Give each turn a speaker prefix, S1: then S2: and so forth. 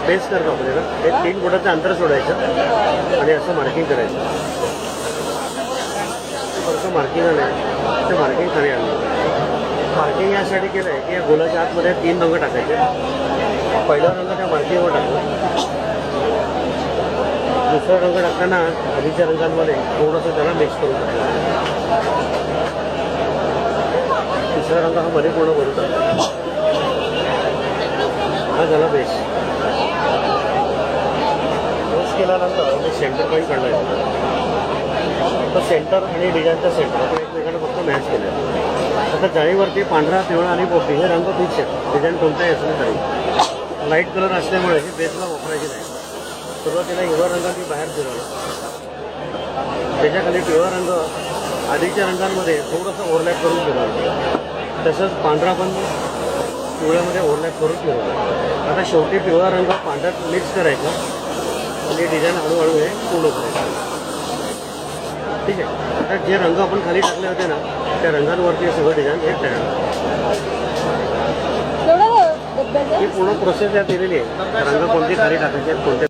S1: Paste करतो आपल्याला हे 3 फुटाचं अंतर सोडायचं आणि असं मार्किंग करायचं. असं मार्किंग आलं ते मार्किंग खाली आलं. मार्किंग यासाठी केलं आहे की या गोलाच्या आतमध्ये 3 रंग टाकायचे. पहिला रंग त्या मार्किंगवर टाकला. दुसरा रंग टाकताना आधीच्या रंगांमध्ये थोडंसं त्याला मिक्स करून टाकलं. तिसरा रंग हा मध्ये पूर्ण करून टाकला. हा झाला बेस. बेस केल्यानंतर मी सेंटर पॉईंट काढलाय. तर सेंटर आणि डिझाईनचा सेंटर आपण एकमेकांना फक्त मॅच केलं. आता जाळीवरती पांढरा, पिवळा आणि पोपटी हे रंग फिक्स आहेत. डिझाईन कोणताही असलं तरी लाईट कलर असल्यामुळे ही बेसला वापरायची नाही. सुरुवातीला हिरवा रंग मी बाहेर फिरवला. त्याच्याखाली पिवळा रंग आधीच्या रंगांमध्ये थोडंसं ओव्हरलॅप करून फिरवलं. तसंच पांढरा पण पिवळ्यामध्ये ओव्हरलॅप करून फिरवलं. आता शेवटी पिवळा रंग पांढऱ्यात मिक्स करायचा आणि डिझाईन हळूहळू हे पूर्ण करायचं. ठीक आहे. आता जे रंग आपण खाली टाकले होते ना त्या रंगांवरती सगळं डिझाईन हे तयार. ही पूर्ण प्रोसेस यात दिलेली आहे. रंग कोणते खाली टाकायचे कोणते